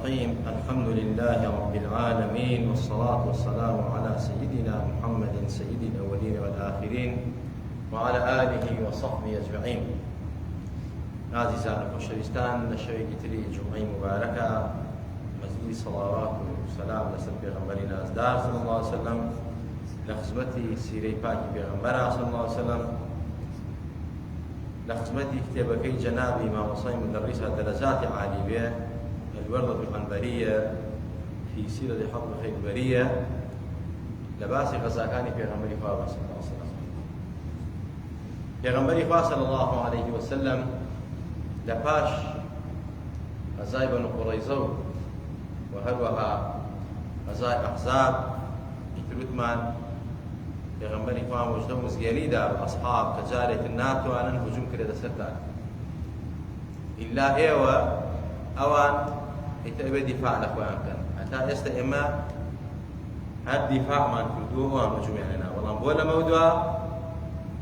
الرحيم. الحمد لله رب العالمين، والصلاة والسلام على سيدنا محمد سيد الأولين والآخرين وعلى آله وصحبه أجمعين. عزيزان وشويستان لشوي قتلي جمعي مباركة مزيد صلوات وسلام لسر بيغمبرنا أزدار صلى الله عليه وسلم لخزمتي سيري باكي بيغمبرها صلى الله عليه وسلم لخزمتي كتابكي جنابي ما وصي مدرسة درجات عالية الوردة العنبرية في سيرة حفظ خير البرية لباسي غزاكاني بيغمبري خواه صلى الله عليه وسلم. بيغمبري خواه صلى الله عليه وسلم لباش غزاي بنو قريظة وهروها غزاي أحزاب إتروتمان بيغمبري خواه وجدهم مزياني دا أصحاب كجارة الناتو أنا هجوم كريدة سرطان إلا إيوة أوان يتأبى دفاع لأخوان كان حتى يستئما هالدفاع ما نفردوه وان مجموعنا والله بولا موضوع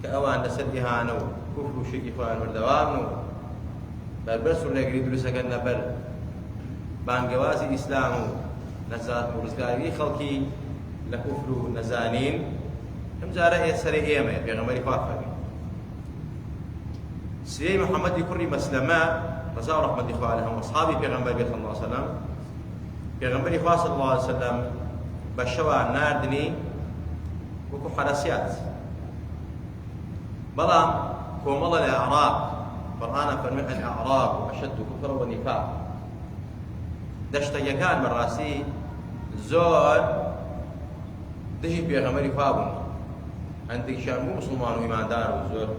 كأوان نسل إهانو كفر وشكي خوان وردوانو برسول الله يريد لسكن بر بانجوازي إسلامو نزات ورزقاري خلقي لكفر نزانين هم جارة يسري إيما بيغمري خوافة سيدي محمد يكري مسلمة رضا ورحمة الله عليهم وأصحابي بيغمبري صلى الله عليه وسلم بيغمبري صلى الله عليه وسلم بشوا ناردني وكو حراسيات بلام كومل الأعراب قرآن فرمي الأعراب أشد كفرا ونفاق دشت يكان من راسي زور دهي بيغمبري خوابون عندك شان مو مسلمان وإيمان دار وزور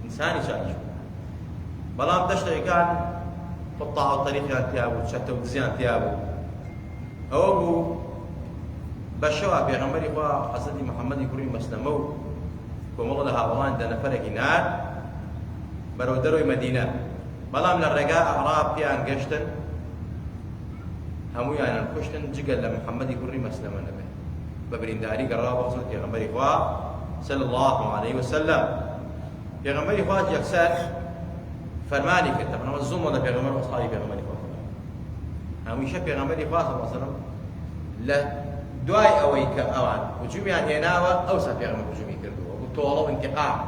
إنساني شايش بلام دشت يكان قطاع الطريق تيابو تشتت وزيان تيابو أو بشوا بيغمبري خوا حضرت محمد كريم مسلمو كومل لها والله عندنا فرق نار برودرو مدينة بلام للرجاء أعراب بيان قشتن همو يعني الكشتن جقل لمحمد كريم مسلم النبي ببرين داري قرابة وصلت بيغمبري خوا صلى الله عليه وسلم بيغمبري خوا يكسر فرماني كنت أنا مزوم ولا بيغمبري وأصحابي بيغمبري خوا همو يشوف بيغمبري خوا صلى الله عليه وسلم لا دعاء أويك أوان وجميع هناوة أوسع بيغمبري وجميع كردوا وطولوا انتقام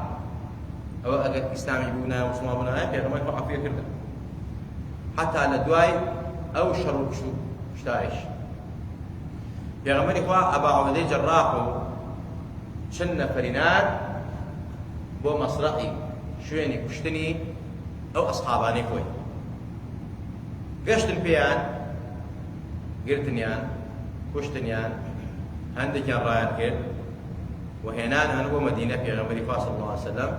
أو أجد إسلامي بونا ومسلمان بونا بيغمبري خوا عفية كردا حتى على دعاء أو شروق شو اشتايش بيغمبري خوا أبا عبدي جراحو شن فرينات بو مصرعي شويني كشتني أو أصحاباني كوي قشتن بيان قرتنيان كشتنيان عندك كان رايان كير وهنان أنو مدينة في غمري صلى الله عليه وسلم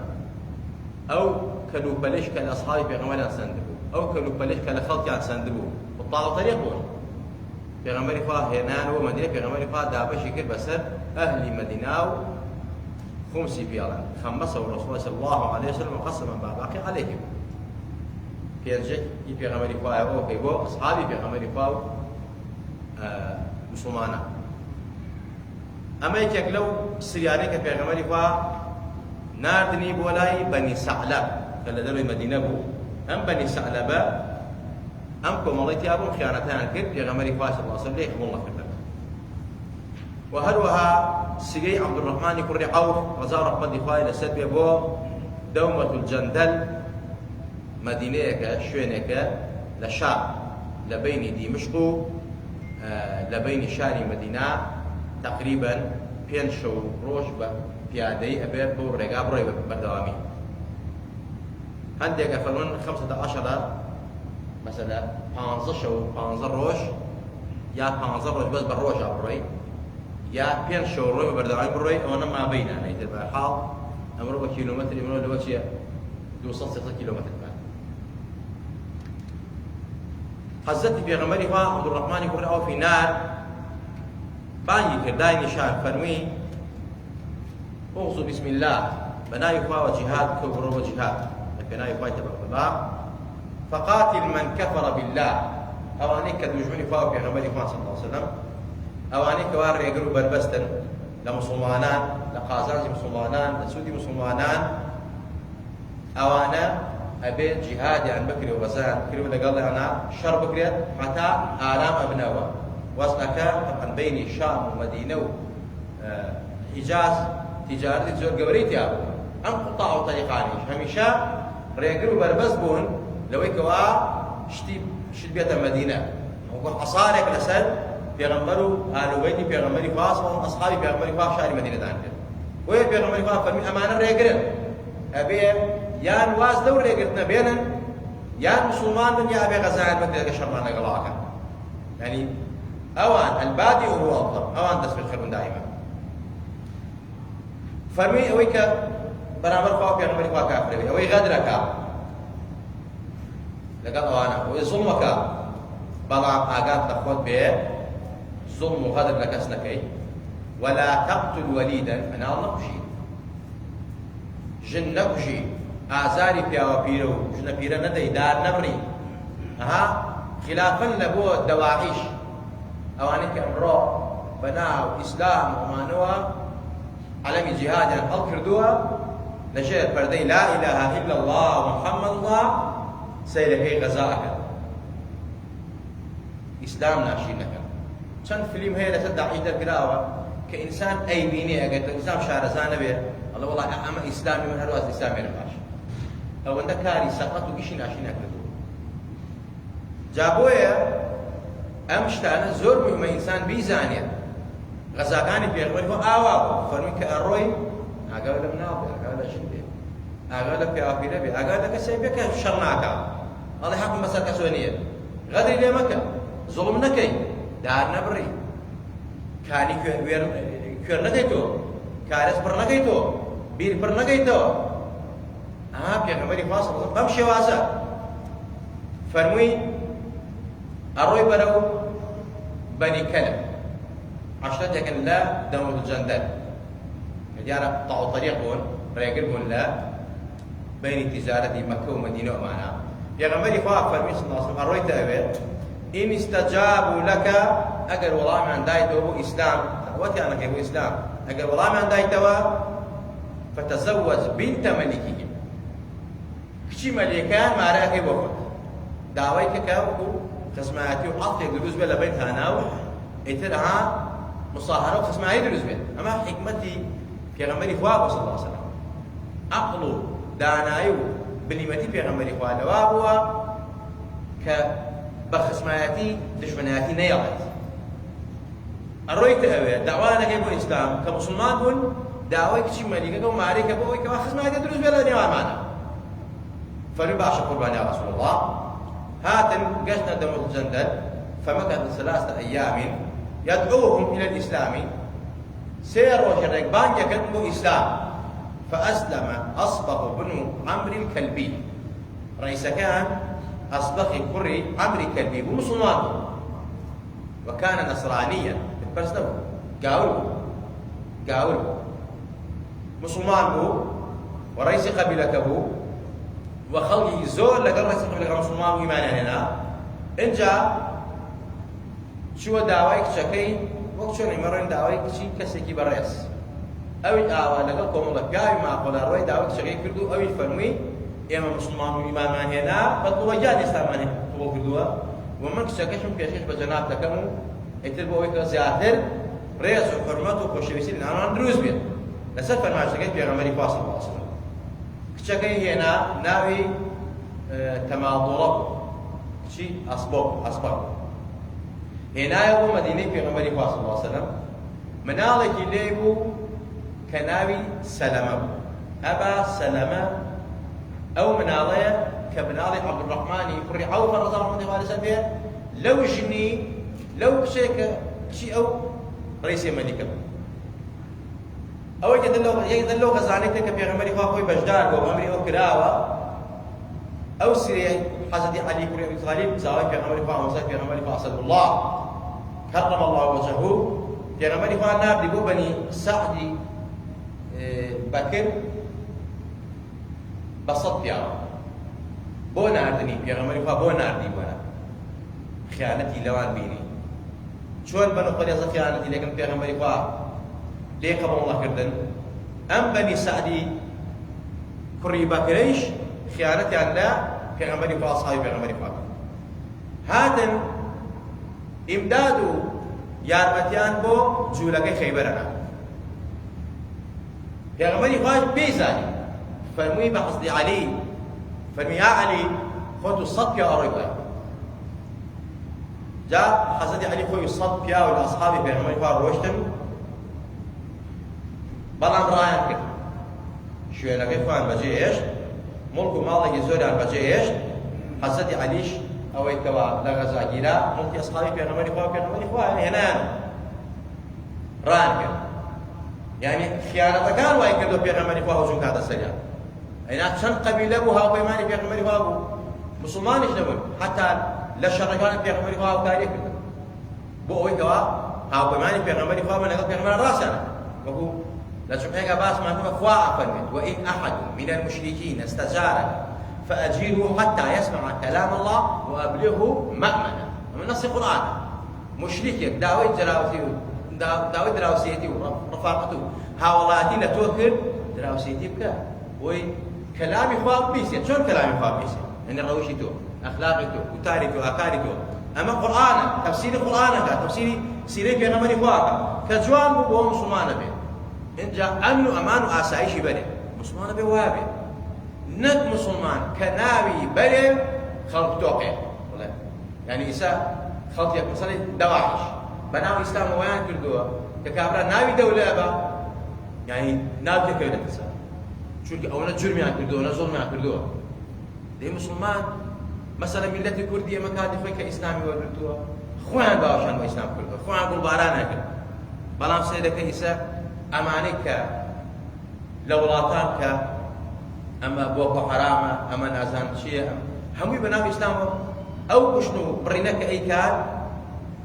أو كانوا بلش كالأصحاب في غمري سندبو أو كانوا بلش كالخلق عن سندبو وطالوا طريقهم في غمري هنان ومدينة في غمري دابش كير بسر أهل مدينة خمسي بيالا خمسة الرسول صلى الله عليه وسلم وقسم ما باقي عليهم في في غمري أو كيبو أصحابي في غمري مسلمانا أما يكيك لو سياريك في غمري ناردني بولاي بني ثعلب كلا دلو المدينة بو أم بني ثعلب أم كمالتي أبو خيانتان كد في غمري صلى الله عليه وسلم ليه والله كذا وهلوها سيجي عبد الرحمن كري عوف وزار رحمة الله لسد بيبو دومة الجندل مدينة شوينك لشام لبين دمشق لبين شاري مدينة تقريبا بين شو روش بيادي أبير بور رجاب روي بردوامي عندك أفرون 15 مثلا 15 روش يا 15 روش بس بالروش أبروي يا بين شو روي بردوامي بروي وأنا ما بينه يعني تبع حال أمره بكيلومتر يمرو لوجه يوصل 6 كيلومتر حزتي في غمري عبد الرحمن يقول أو في نار باني كرداي نشان فرمي أغزو بسم الله بناي وجهاد كبر وجهاد بناي تبع الله فقاتل من كفر بالله أوانيك كدوجوني فاو في غمري صلى الله عليه وسلم أوانيك وار يقروا بربستن لمسلمانان لقازانزي مسلمانان لسودي مسلمانان أوانا أبي جهادي عن بكري وغزان بكري ولا قال أنا شر بكري حتى آلام أبناء وصلك طبعا بين الشام ومدينة وحجاز تجارة زور قبريت يا أم قطعوا طريقاني هميشا ريقروا بربز بون لو يكوا شتي بيت المدينة وقال أصارك لسد بيغمروا آل بيتي بيغمري خاص وأصحابي بيغمري خاص شاري مدينة دانجل وين بيغمري خاص فرمي أمانة ريقرن أبي يان واز دور ريقرتنا بينن يان مسلمان من يا أبي غزان بكري شرنا نقلاك يعني أوان البادئ هو أفضل أوان دس بالخير دائما فرمي أويك برابر خواف بيغمري خاص كافر أوي غدرك لقد أوانا وظلمك بلعب آقات تخوض به ظلم وغدر لك أسنكي ولا تقتل وليدا أنا نقشي جن نقشي آزاري بيا وبيرو جن بيرا ندي دار نبري خلافا لبو الدواعيش أوانك أمرو بناو إسلام ومانوا علم جهاد يعني الكردوها نشير بردي لا إله إلا الله ومحمد الله سيلهي غزاءك إسلام ناشينك شن فيلم هي لتدعي عيد القراءة كإنسان أي بيني أجد إنسان شارزان به الله والله أما إسلامي من هالواز إسلامي نقاش أو عندك كاري سقطوا إيش ناشينك جابويا أمشتانا زور مهم إنسان بيزانيا غزاكاني بيغمر هو آواب فرمك الروي أقول لهم نابي أقول لهم شنبي أقول لك يا أبي نبي أقول لك سيبك شرناك الله يحكم مسألة سوينية غدري لي مكة ظلم نكي دار نبري كاني كير نكيتو كارس بر نكيتو بير بر نكيتو بيغمري فاصل بمشي واسع فرمي الروي برو بني كلب عشان لكن لا دم الجندل يارا طعوا طريق هون ريقربون لا بين تجارة مكة ومدينة ومعنا يغمري خواف فرمي صلى الله عليه وسلم الروي تأويل إن استجابوا لك أجر والله من دايته إسلام وتي أنا كيف إسلام أجر والله من دايته فتزوج بنت ملكهم كشي ملكان ما رأيك بوقت دعويك كاوكو خصماتي وحطي دروز بلا بنتها ناو اترها مصاهرة وخصماتي دروز بلا أما حكمتي في غمري خواب صلى الله عليه وسلم عقلو دانايو بنيمتي في غمري خواب وابوا كبخصماتي دشمناتي نيالت الروي تأوي دعوانا كيبو الإسلام كمسلمان بون دعوي كشي ملكة ومعركة بوي كبخصماتي دروز بلا نيوان معنا فمن باشا قربان يا رسول الله هاتن قشنا دم الجندل فمكث 3 أيام يدعوهم إلى الإسلام سيروا شرقبان يكتبوا إسلام فأسلم أصبغ بن عمرو الكلبي رئيس كان أصبغ كري عمرو الكلبي ومسلمان وكان نصرانيا بالبرسنو قاول مسلمان بو ورئيس قبيلة بو وخلقي زول لقال رئيس قبيلة مسلمان وإيمانا هنا إنجا شو دعوائك شكي وقت شو نمرين دعوائك شيء كسيكي برئيس أوي لقال قوم الله قاوي ما قول الروي دعوائك شكي كردو أوي فرمي إما مسلمان وإيمانا هنا بطلوا جاد إسلامان هنا طول كردوها ومن كشكيش من كشكيش بجناب تكمو اتربوا ويك زيادر رئيس وحرمته وكشويسين أنا ندروز بيه لسه فرما شكي بيغمري فاصل واصل كشكي هنا ناوي تماضرب شيء أصبغ هنا يبو مدينة في غمري صلى الله عليه وسلم منالك ليبو كناوي سلمة أبا سلمة أو منالية كبنالي عبد الرحمن يقري عوف رضي الله عنه وسلم لو جني لو شيء أو رئيس ملكة أو يدلو غزانيتك في غمري خوي بجدار وغمري أو كراوة أو سري حسدي علي كريم أبي طالب زاوية في غمري خوي في غمري خوي صلى الله كرم الله وجهه في غمري خوي ناب لبو بني سعد بكر بسط يا بو ناردني في غمري خوي بو ناردي بنا خيانتي لوان بيني شو البنو قرية خيانتي لكن في غمري خوي ليه قبل الله كردن أم بني سعدي كري بكريش خيانتيان لا پێغەمبەری خوا ئەصحابی پێغەمبەری خوا هاتن ئیمداد و یارمەتیان بۆ جوولەکەی خەیبەرەکە پێغەمبەری خوای پێیزانی فەرمووی بە حەزری عەلی فەرمی یا عەلی خۆت و 100 پیا ئەڕۆی بە جا حەزرەتی عەلی خۆی 100 پیا و لە ئەصحابی پێغەمبەری خوا ڕۆیشتن بەڵام ڕایان کرد شوێنەکەی خۆیان بەجێهێشت مڵک و ماڵێکی زۆریان بەجێهێشت حەزرەتی عەلیش ئەوەی کەوا لە غەزاگیرا مڵکی ئەصحابی پێغەمبەری خوا و پێغەمبەری خوا هێنان ڕایان کرد يعني خيانتكان وای کردو پێغەمبەری خوا هەوجوم کاتە سەریان ئەینا چەند قەبیلە بوو هاوپەیمانی پێغەمبەری خوا بوو مسلمانیش نەبوون حتا لە شەڕەکانی پێغەمبەری خوا هاوکاری کردن بۆ ئەوەی کەوا هاوپەیمانی پێغەمبەری خوا بوون لەگەڵ پێغەمبەران ڕاستیانە وەکو لە جومعەیەکە باسمان کردووە خوا ئەفەرمێت وئین ئەحد من المشركين استجارك فأجيره حتى يسمع كلام الله وأبلغه مأمنا من نص القرآن مشركك داوي جلاوتي داوي دراوسيتي ورفاقته هاوڵاتی لە تۆ کرد دراوسێتی بکە وی کەلامی خوا بیسێت چۆن کەلامی خوا بیسێت یعنی ڕەوشی تۆ ئەخلاقی تۆ وتاری تۆ ئاکاری تۆ ئەمە قورئانە تەفسیری قورئانەکە تەفسیری سیرەی پێغەمبەری خواکە کە جوان بوو بۆ مسلمانە بێت اینجا ئەمن و ئەمان و ئاسایشی بەرێ مسلمانە بێ وایە بێت نەک مسلمان کە ناوی بەرێ خەڵک تۆقێ یعنی ئیسا خەڵکێک مەسەڵەی دەواحش بەناو ئیسلام وایان کردووە کە کابرا ناوی دەولەیە بە یعنی ناو تێکەوێتە کەسە چونکە ئەوەنە جورمیان کردووە ئەوەنە زۆڵمیان کردووە دەی مسلمان مەسەلە میلەتی کوردی ئێمە کاتی خۆی کە ئیسلامی وەرگرتووە خۆیان باوەشان بە ئیسلام کردووە خۆیان گوڵباران نەکرد بەڵام سێدەکە ئیسا ئەمانەی کە لە وڵاتان کە ئەمە بۆکۆ حەرامە ئەمە نازان چییە هەمووی بەناو ئیسلامەوە ئەو کوشتن و بڕینەکە ئەیکات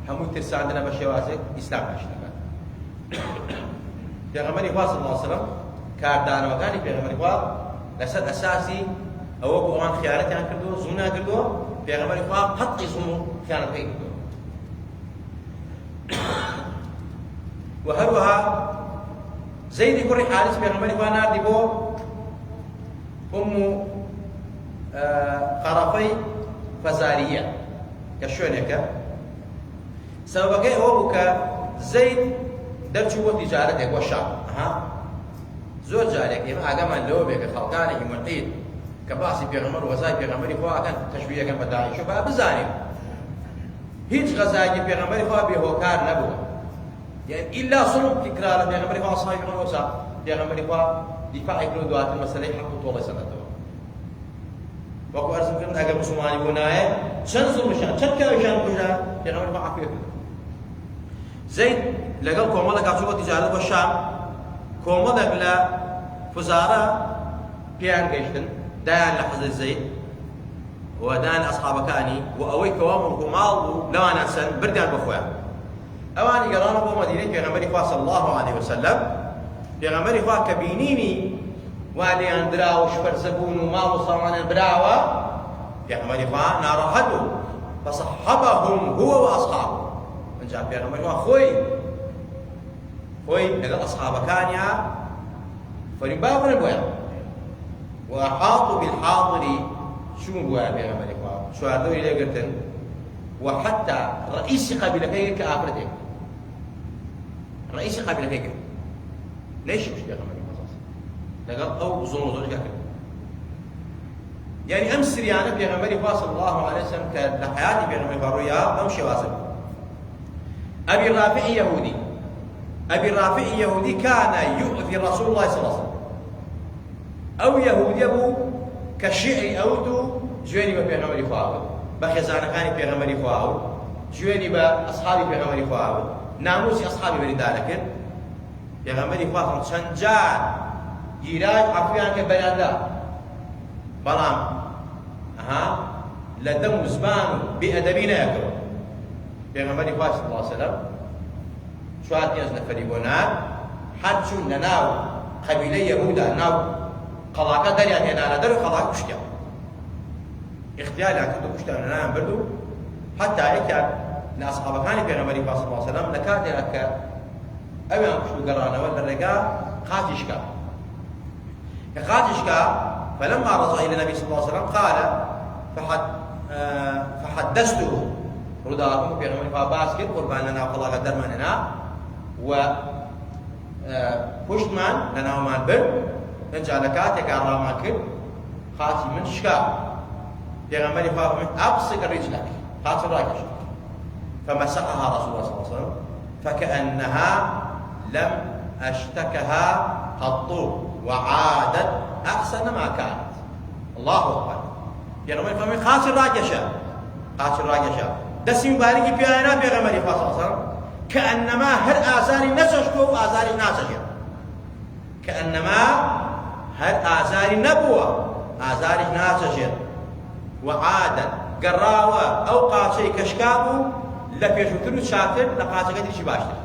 هەمووی ترساندنە بە شێوازێک ئیسلام ناشتەکات پێغەمبەری خوا صلی الله علیه وسلم کاردانەوەکانی پێغەمبەری خوا لەسەر ئەساسی ئەوە بۆ ئەوان خیانەتیان کردووە زوو ناکردووە پێغەمبەری خوا قەتعی زوڵم و خیانەتەکەی کردووە و هەروەها زەیدی کوڕی حارس پێغەمبەری خوا ناردی بۆ قەرەفەی فەزاریە کە شوێنێکە سەبەبەکەی ئەوە بوو کە زەید دەرچوو بۆ تیجارەتێک بۆ شام زۆر جارێک ئێمە ئاگامان لەوە بێ کە خەڵکانێکی ملحید کە باسی پێغەمبەر و غەزای پێغەمبەری خوا ئەکەن تەشبیهەکەن بە داعیش و با بزانین هیچ غەزایەکی پێغەمبەری خوا بێهۆکار نەبووە یعنی ئیلا سڵوکی کرا لە پێغەمبەری خوا سەڵی عەلەیهی وسەلەم پێغەمبەری خوا دیفاعی کرد و دواتر مەسەلەی حەق و تۆڵەی سەنەتەوە وەکو عەرزم کردم ئەگەر موسڵمانی بۆ نایە چەند زوڵمشان چەند کاویشان کوژرا پێغەمبەری خوا عەفوی کرد زەید لەگەڵ کۆمەڵێکا چوو بۆ تیجارەت بۆ شام کۆمەڵێک لە فوزارە پێیان گەیشتن دایان لە حەزرەت زەید و دایان لە ئەسحابەکانی و ئەوەی کەوا مڵک و ماڵ بوو لەوانان سەن بردیان بە خۆیان ئەوانی گەڕانە بۆ مەدینەی پێغەمبەری خوا صلی الله علیه وسلم پێغەمبەری خوا کە بینینی وا لێیاندراوە و شپەرزە بوون و ماڵ و ساڵانیان براوە پێغەمبەری خوا ناڕەحەت بوو فەصەحەبەهم هو وەئەصحابه اینجا پێغەمبەری خوا خۆی لەگەڵ ئەسحابەکانیان فەرمی با بڕێن بۆیان وأحاطوا بالحاضر شو بووە پێغەمبەری خوا چواردەوری لێگرتن وحتى رئيس قبيلەکەی کە ئافرەتێک رئيس قبيلەکەی کرد نەیشتوش پێغەمبەری خوا لەگەڵ ئەو زوڵم و زۆرجا کرد يعني ئەم سریانە پێغەمبەری خوا صلی الله عليه وسلم کە لە حیاتی پێغەمبەری خوا ڕوویا بەم شێوازە بوو أبي الرافع يهودي أبي الرافع يهودي كان يؤذي رسول الله صلى الله عليه وسلم أو يهودي أبو كشعري أودو جويني بپێغەمبەری خوا بە خێزانەکانی پێغەمبەری خوا جوێنی بە ئەسحابی پێغەمبەری خوا ناموسی ئەسحابی بەریندار کرد پێغەمبەری خوا چەند جار گیراج عەفویان کرد بەیاندا بەڵام لە دەم و زمان و بێئەدەبی نەیەکەوە پێغەمبەری خوا صلی الله علیه وسلم چوار پێنج نەفەری بۆ نار هەر چوون لە ناو قەبیلەی یەهودا ناو قەڵاکە دەریان هێنا لە دەر و قەڵاک کوشتیان اختیاریان کرد و کوشتیان لەلایەن برد و حتا یەکیان لە ئەسحابەکانی پێغەمبەری خوا صلی الله علیه وسلم لە کاتێکا کە ئەویان کوشت و گەڕانەوە لە ڕێگا قاتیشکا کە قاتیشکا فلما رجع إلى النبي صلى الله عليه وسلم قال فحدثته رداكم في غمر فباسكت قربان لنا وخلا قدر مننا وشتمان لنا ومان بر نرجع لكاتك على ماكل خاتي من شكا في غمر فباسكت أبصق رجلك خاتي راكش فمسحها رسول الله صلى الله عليه وسلم فكأنها لم أشتكها قط وعادت أحسن ما كانت. الله أكبر. يا غمر فمن خاص الراجشة دسي مباركي بيانا في غمر صلى الله عليه وسلم كأنما هر آثار نسجته وآثار ناسجة كأنما هر آثار نبوة آثار ناسجة وعادت قراوة أو قاسي كشكابو لفيشوتلو شاتر لقاسي قدر شباشتر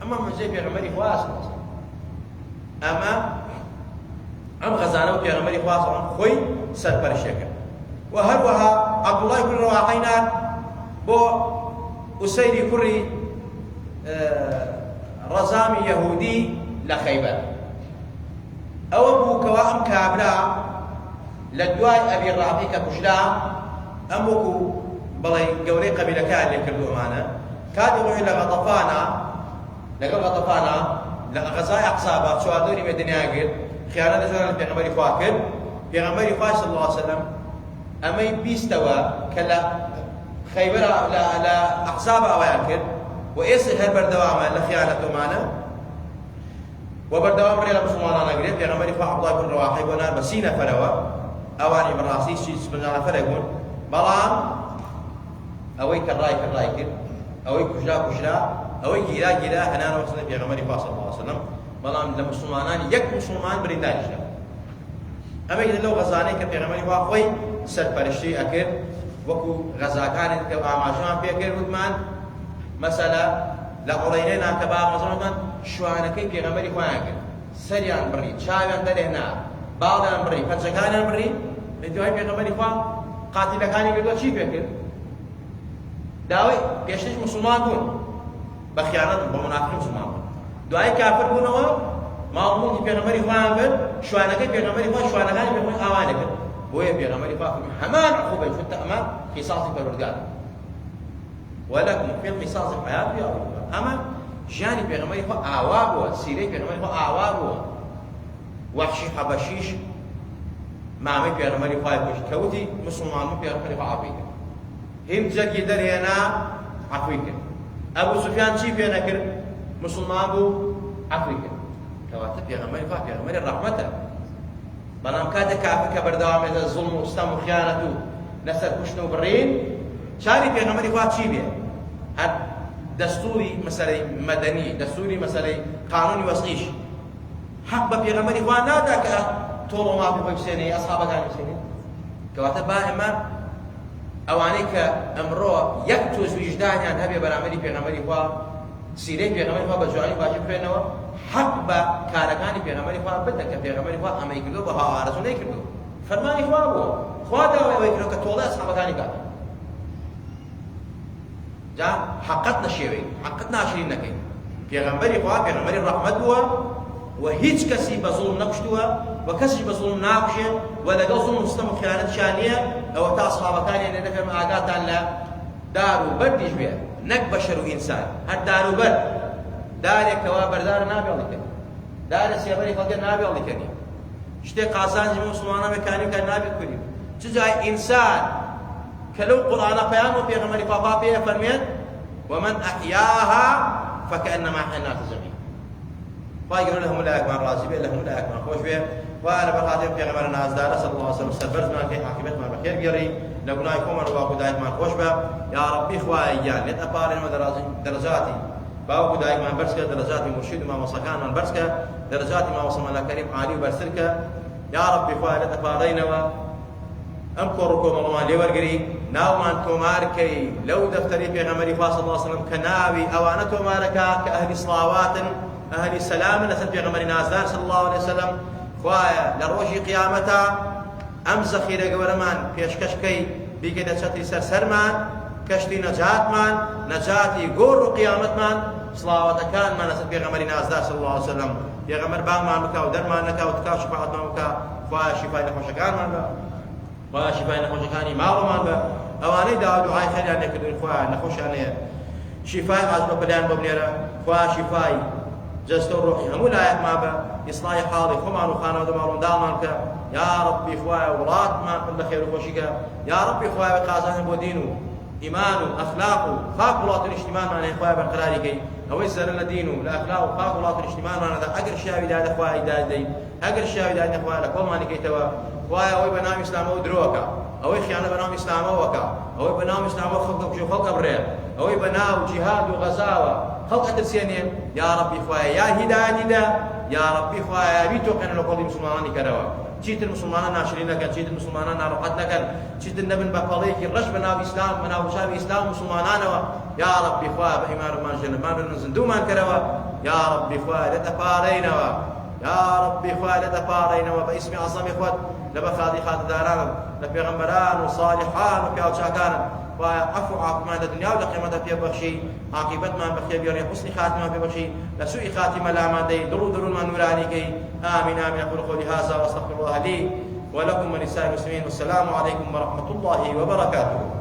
أما من زي في غمر خواص أما غزانه في غمر خواص خوي سربر الشكل وهروها عبد الله بن رواحينا بو أسيري كري رزامي يهودي لخيبر أو أبو كوام كابلا لدواي أبي الرافي كبشلا أموكو بلاي قولي قبيلة كان اللي كردو معنا كادوا إلى غطفانا لغزاي أقصابات سوادوني مدنيا قل خيانة زوال البيغمبري فاكر بيغمبري فاش صلى الله عليه وسلم أمي بيستوى كلا خيبر لا أحزاب أواكر وإيس هالبردوام لخيانته معنا وبردوام ريلا مسلمانا نقريب يا غمري عبد الله بن رواحي ونار بسينا فروا أواني من راسي شيء سبحانه فرقون بلام أوي كراي أوي كشرا أوي جلا هنا وصلنا يا غمري صلى الله عليه وسلم بلام لمسلمانان يك مسلمان بريدانيش أما إذا لو غزاني كبير غمري خوي سرپرشتی أكر وكو غزاكان كأماشان بيكر ودمان مثلا لقريننا كبار مثلا شوانا كي بيغمري خوانك سريان بري شايان دلنا بعضان بري فجكان بري انتو هاي بيغمري خوان قاتل كاني قدوا شي بيكر داوي بيشتش مسلمان بون بخيانة بمنافق مسلمان بون دعاي كافر بونوا ما أمون بيغمري خوان بر شوانا كي بيغمري خوان شوانا كاني بيغمري خوانك بويا بيغمري خوان حمان عقوبة شو أمام قصاص الفردان ولكم في القصاص الحياة يا الله أما جاني بيغمري خوان أعوابه سيري بيغمري خوان أعوابه وحشي حبشيش مامي بيغمري خوان بوش كوتي مسلمان بيغمري خوان عفيك هم جاكي درينا عفيك أبو سفيان شي بينا كر مسلمان بو عفيك كواتب بيغمري خوان بيغمري الرحمة بنام كاتا كافك بردوام إذا الظلم وستام وخيانته نسر كشنو برين شاري بيغمري خوان شي بيه هاد دستوري مسألة مدني دستوري مسألة قانوني وصيش حق بيغمري خوان ناداك طولو ما في بيسيني أصحابك عن بيسيني كواتب باهما أوانيك أمرو يكتوز وجداني عن هبي برامري بيغمري خوان سيري بيغمري خوان بجواني باجب فينو حق بكاركاني بيغمري خوان بدك بيغمري خوان أما يكردو بها رسول يكردو فرماني خوان بو خوان داوي ويكردو كتولي أصحابك عني كاتب جا حقتنا شيوي حقتنا عشرين نكين بيغمبري خواه بيغمبري الرحمة هو وهيج كسي بظلم نقشتها وكسي بظلم ناقشه ولا قصم مستمع خيانة شانية أو تأصحاب كان يعني نفهم عادات لا دارو برد يجبيه نك بشر وإنسان هاد دارو برد دار كوابر دار نابي الله كني دار سيابري فقط نابي الله كني اشتي قاسان جمع مسلمانا مكاني كان نابي كني تجاي إنسان كلو قرآن بيان وبيغمري فافا بيه فرمين ومن أحياها فكأنما أحيا الناس جميعا فيقولون لهم لا يكون رازبين لهم لا يكون خوش بيه وأنا بخاطب بيغمر الناس دار صلى الله عليه وسلم استبرز ما في حاكمت ما بخير بيري لقنا يكون رواق دايك ما خوش بيه يا ربي خواهي يعني نتأبارين ودرجاتي باو دايك ما برسك درجاتي مرشد ما وصكان من برسك درجاتي ما وصل ملا كريم عالي وبرسلك يا ربي خواهي نتأبارين أمكركم الله لي ورقري ناومان توماركي لو دفتري في غمري صلى الله عليه وسلم كناوي أوانا توماركا كأهل صلاوات أهل سلام نسل في غمري نازدار صلى الله عليه وسلم خوايا لروجي قيامتا أمزخي لقورمان في أشكشكي بيقيدة شتري سرسرمان كشتي نجاتمان نجاتي قور قيامتمان صلاواتكانمان لەسەر پێغەمبەری نازدار صلى الله عليه وسلم پێغەمبەر بانگمان بکە و دەرمان نەکا و تکا شفاعەتمان بکە خوایە شیفای نەخۆشەکانمان بە خوایە شیفای نەخۆشەکانی ماڵمان بە ئەوانەی داوا دوعای خەریان لێکردوین خوایە نەخۆشیان هەیە شیفای ئازمە پەلیان بۆ بنێرە خوایە شیفای جەستە و ڕۆحی هەموو لایەکمان بە ئیسڵاحی حاڵی خۆمان و خانەوەدە ماڵونداڵمان بکە یا ربی خوایە وڵاتمان پڕ لە خێر و خۆشی کە یا ربی خوایە قازانە بۆ دین و إيمان وأخلاق وخاف ولاة الاجتماع معنا إخوة بالقرار كي أو يسر الدين والأخلاق وخاف ولاة الاجتماع معنا هذا أجر الشاوي ده إخوة إداد دي أجر الشاوي ده إخوة لكم ما نكيت توا إخوة أو بنام إسلام أو دروكا أو خيانة بنام إسلام أو وكا أو بنام إسلام أو خلق شو خلق بريء أو بنام جهاد وغزاوة خلق ترسينين يا رب إخوة يا هداية يا رب إخوة يا بيتو كان لقول مسلمانين كروا چیت مسلمانان ناشرین نکن چیت مسلمانان ناراحت نکن چیت نبن بقالی که رش بناو اسلام بناو شاب اسلام مسلمانان و یا رب خواه به ایمان من جنت ما بن زندو من کروا یا رب خواه لتفارينا يا رب خواه لتفارينا باسم اعظم اخوات لبخادي خاد داران لبيغمبران وصالحان وكاو شاكان وعفو عاقبة الدنيا ولقيمة في بخشي عاقبة ما بخير بيري حسن خاتمة في بخشي لسوء خاتمة لا مادي درو ما نوراني كي آمين آمين أقول قولي هذا واستغفر الله لي ولكم ولسائر المسلمين والسلام عليكم ورحمة الله وبركاته.